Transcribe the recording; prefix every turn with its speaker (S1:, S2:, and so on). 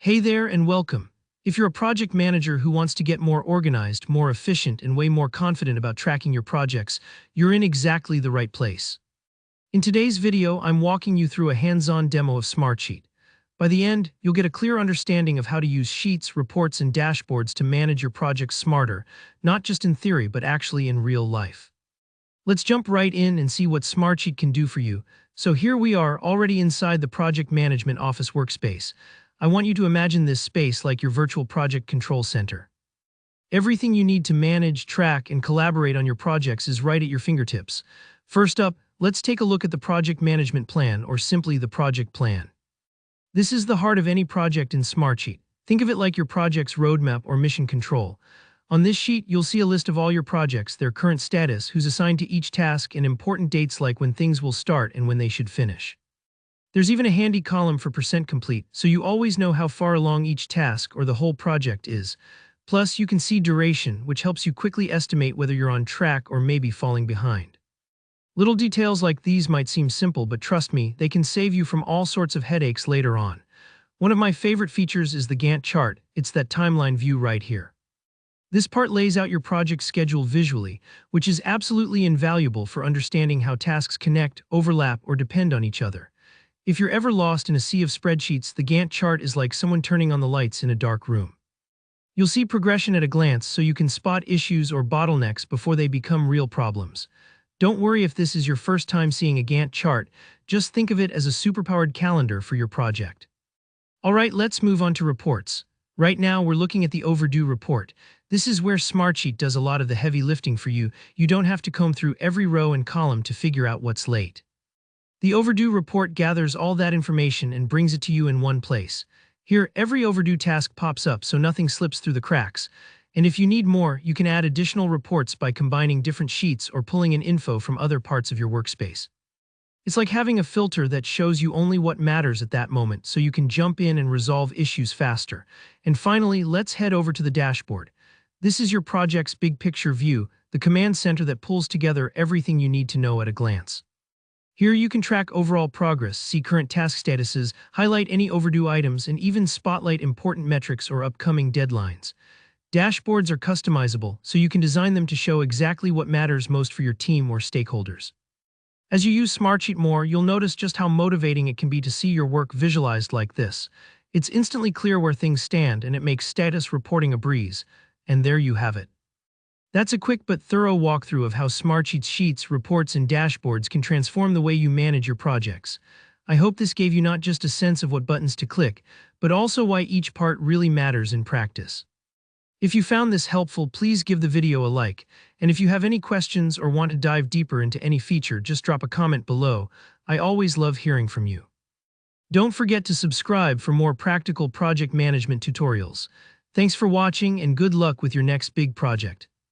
S1: Hey there and welcome. If you're a project manager who wants to get more organized, more efficient, and way more confident about tracking your projects, you're in exactly the right place. In today's video, I'm walking you through a hands-on demo of Smartsheet. By the end, you'll get a clear understanding of how to use sheets, reports, and dashboards to manage your projects smarter, not just in theory, but actually in real life. Let's jump right in and see what Smartsheet can do for you. So here we are, already inside the Project Management Office workspace. I want you to imagine this space like your virtual project control center. Everything you need to manage, track, and collaborate on your projects is right at your fingertips. First up, let's take a look at the Project Management Plan, or simply the Project Plan. This is the heart of any project in Smartsheet. Think of it like your project's roadmap or mission control. On this sheet, you'll see a list of all your projects, their current status, who's assigned to each task, and important dates like when things will start and when they should finish. There's even a handy column for percent complete, so you always know how far along each task or the whole project is. Plus, you can see duration, which helps you quickly estimate whether you're on track or maybe falling behind. Little details like these might seem simple, but trust me, they can save you from all sorts of headaches later on. One of my favorite features is the Gantt chart. It's that timeline view right here. This part lays out your project schedule visually, which is absolutely invaluable for understanding how tasks connect, overlap, or depend on each other. If you're ever lost in a sea of spreadsheets, the Gantt chart is like someone turning on the lights in a dark room. You'll see progression at a glance, so you can spot issues or bottlenecks before they become real problems. Don't worry if this is your first time seeing a Gantt chart, just think of it as a superpowered calendar for your project. Alright, let's move on to reports. Right now, we're looking at the overdue report. This is where Smartsheet does a lot of the heavy lifting for you. You don't have to comb through every row and column to figure out what's late. The overdue report gathers all that information and brings it to you in one place. Here, every overdue task pops up so nothing slips through the cracks. And if you need more, you can add additional reports by combining different sheets or pulling in info from other parts of your workspace. It's like having a filter that shows you only what matters at that moment, so you can jump in and resolve issues faster. And finally, let's head over to the dashboard. This is your project's big picture view, the command center that pulls together everything you need to know at a glance. Here you can track overall progress, see current task statuses, highlight any overdue items, and even spotlight important metrics or upcoming deadlines. Dashboards are customizable, so you can design them to show exactly what matters most for your team or stakeholders. As you use Smartsheet more, you'll notice just how motivating it can be to see your work visualized like this. It's instantly clear where things stand, and it makes status reporting a breeze. And there you have it. That's a quick but thorough walkthrough of how Smartsheet's sheets, reports, and dashboards can transform the way you manage your projects. I hope this gave you not just a sense of what buttons to click, but also why each part really matters in practice. If you found this helpful, please give the video a like, and if you have any questions or want to dive deeper into any feature, just drop a comment below. I always love hearing from you. Don't forget to subscribe for more practical project management tutorials. Thanks for watching, and good luck with your next big project.